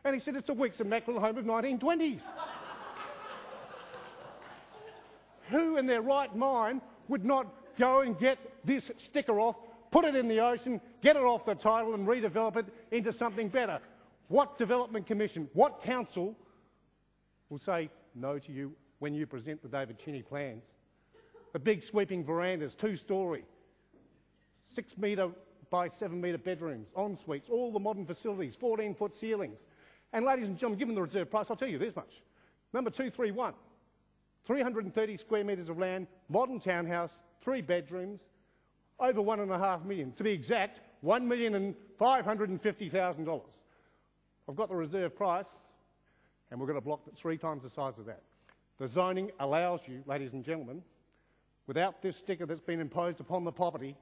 And he said, it's a Weeks immaculate home of 1920s. Who in their right mind would not go and get this sticker off, put it in the ocean, get it off the title and redevelop it into something better? What development commission, what council will say no to you when you present the David Cheney plans? The big sweeping verandas, 2-storey, 6-metre by 7-metre bedrooms, en suites, all the modern facilities, 14-foot ceilings. And ladies and gentlemen, given the reserve price, I'll tell you this much. Number 231, 330 square metres of land, modern townhouse, 3 bedrooms, over $1.5 million. To be exact, $1,550,000. I've got the reserve price, and we're going to block it 3 times the size of that. The zoning allows you, ladies and gentlemen, without this sticker that's been imposed upon the property,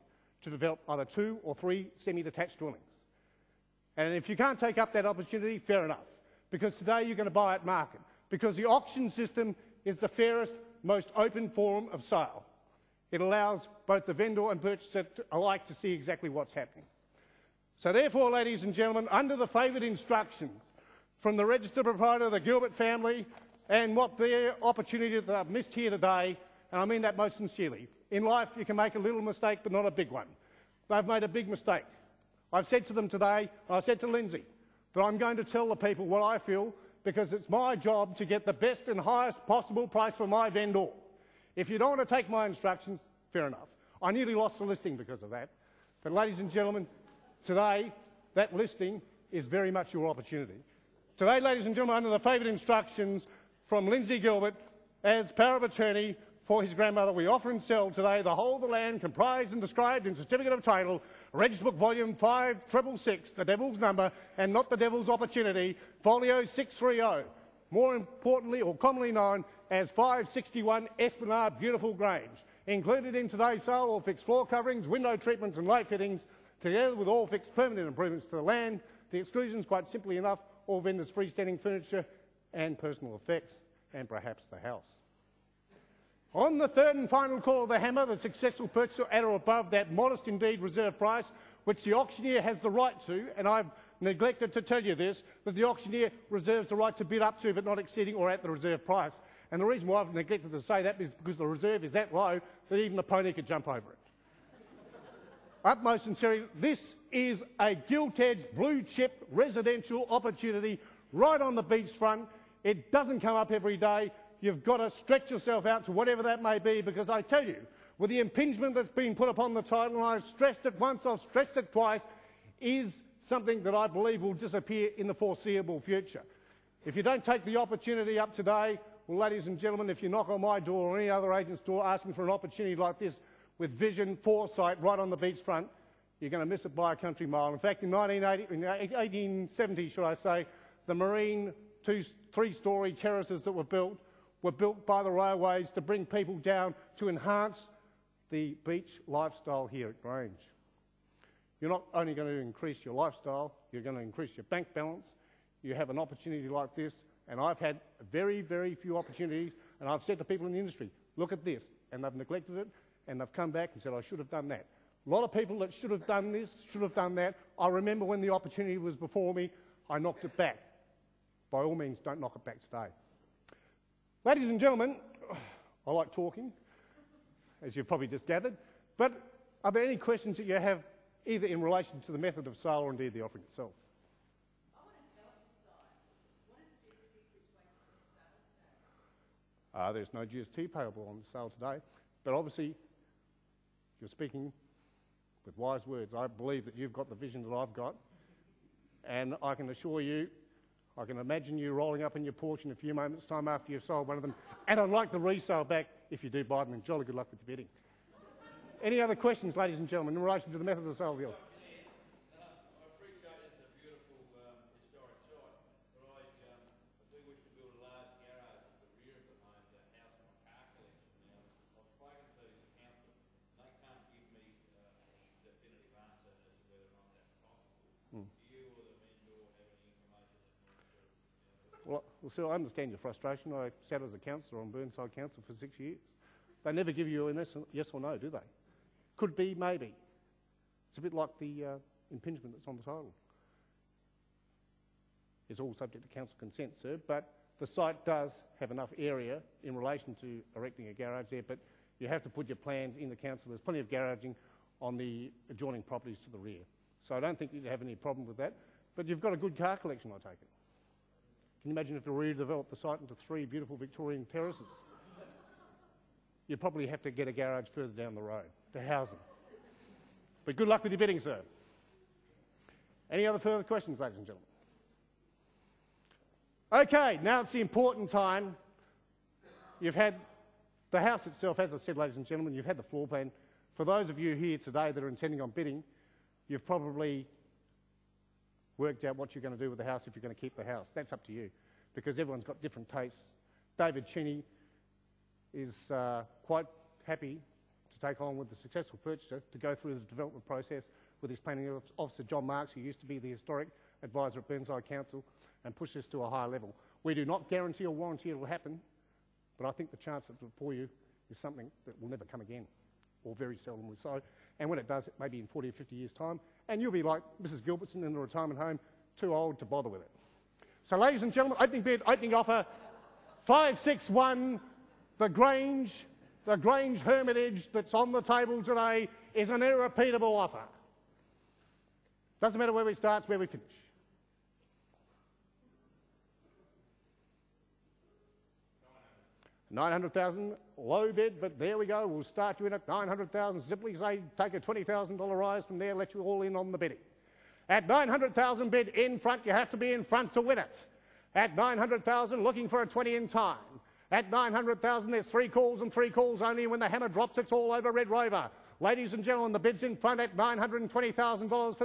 to develop either 2 or 3 semi-detached dwellings. And if you can't take up that opportunity, fair enough, because today you're going to buy at market, because the auction system is the fairest, most open forum of sale. It allows both the vendor and purchaser alike to see exactly what's happening. So therefore, ladies and gentlemen, under the favoured instructions from the registered proprietor, the Gilbert family, and what their opportunity that I've missed here today, and I mean that most sincerely. In life, you can make a little mistake, but not a big one. They've made a big mistake. I've said to them today, I said to Lindsay, that I'm going to tell the people what I feel, because it's my job to get the best and highest possible price for my vendor. If you don't want to take my instructions, fair enough. I nearly lost the listing because of that. But ladies and gentlemen, today, that listing is very much your opportunity. Today, ladies and gentlemen, under the favoured instructions from Lindsay Gilbert, as power of attorney for his grandmother, we offer and sell today the whole of the land comprised and described in Certificate of Title, Register Book Volume 5666, the Devil's Number and not the Devil's Opportunity, Folio 630, more importantly or commonly known as 561 Esplanade Beautiful Grange. Included in today's sale, all fixed floor coverings, window treatments and light fittings, together with all fixed permanent improvements to the land. The exclusions, quite simply enough, all vendors' freestanding furniture and personal effects, and perhaps the house. On the third and final call of the hammer, the successful purchaser at or above that modest indeed reserve price, which the auctioneer has the right to, and I've neglected to tell you this, that the auctioneer reserves the right to bid up to but not exceeding or at the reserve price. And the reason why I've neglected to say that is because the reserve is that low that even a pony could jump over it. Utmost sincerity, this is a gilt-edged, blue-chip residential opportunity right on the beachfront. It doesn't come up every day. You've got to stretch yourself out to whatever that may be, because I tell you, with the impingement that's been put upon the title, and I've stressed it once, I've stressed it twice, is something that I believe will disappear in the foreseeable future. If you don't take the opportunity up today, well, ladies and gentlemen, if you knock on my door or any other agent's door asking for an opportunity like this with vision, foresight, right on the beachfront, you're going to miss it by a country mile. In fact, in 1870, should I say, the marine 3-storey terraces that were built by the railways to bring people down to enhance the beach lifestyle here at Grange. You're not only going to increase your lifestyle, you're going to increase your bank balance. You have an opportunity like this, and I've had very, very few opportunities, and I've said to people in the industry, look at this, and they've neglected it, and they've come back and said, I should have done that. A lot of people that should have done this, should have done that. I remember when the opportunity was before me, I knocked it back. By all means, don't knock it back today. Ladies and gentlemen, I like talking, as you've probably just gathered, but are there any questions that you have either in relation to the method of sale or indeed the offering itself? I want to know this side. What is the GST situation on the sale today? There's no GST payable on the sale today, but obviously you're speaking with wise words. I believe that you've got the vision that I've got, and I can assure you, I can imagine you rolling up in your Porsche in a few moments' time after you've sold one of them, and I'd like the resale back if you do buy them, and jolly good luck with your bidding. Any other questions, ladies and gentlemen, in relation to the method of sale of the offer? I appreciate it's a beautiful historic site, but I do wish to build a large garage at the rear of the home to house my car collection. Now, I've spoken to the council, and they can't give me a definitive answer as to whether or not that's possible. Do you or the vendor have any information that Well, sir, I understand your frustration. I sat as a councillor on Burnside Council for 6 years. They never give you an yes or no, do they? Could be, maybe. It's a bit like the impingement that's on the title. is all subject to council consent, sir, but the site does have enough area in relation to erecting a garage there, but you have to put your plans in the council. There's plenty of garaging on the adjoining properties to the rear. So I don't think you'd have any problem with that, but you've got a good car collection, I take it. Can you imagine if you redeveloped the site into 3 beautiful Victorian terraces? You'd probably have to get a garage further down the road to house them. But good luck with your bidding, sir. Any other further questions, ladies and gentlemen? Okay, now it's the important time. You've had the house itself, as I said, ladies and gentlemen, you've had the floor plan. For those of you here today that are intending on bidding, you've probably worked out what you're going to do with the house if you're going to keep the house. That's up to you, because everyone's got different tastes. David Cheney is quite happy to take on with the successful purchaser to go through the development process with his planning officer, John Marks, who used to be the historic advisor at Burnside Council, and push this to a higher level. We do not guarantee or warranty it will happen, but I think the chance of it for you is something that will never come again, or very seldomly so. And when it does, it may be in 40 or 50 years' time, and you'll be like Mrs. Gilbertson in a retirement home, too old to bother with it. So, ladies and gentlemen, opening bid, opening offer, 561, the Grange Hermitage that's on the table today is an irrepeatable offer. Doesn't matter where we start, it's where we finish. $900,000, low bid, but there we go. We'll start you in at $900,000. Simply say, take a $20,000 rise from there, let you all in on the bidding. At $900,000 bid in front, you have to be in front to win it. At $900,000, looking for a 20 in time. At $900,000, there's 3 calls and 3 calls only. When the hammer drops, it's all over Red Rover. Ladies and gentlemen, the bid's in front at $920,000 for the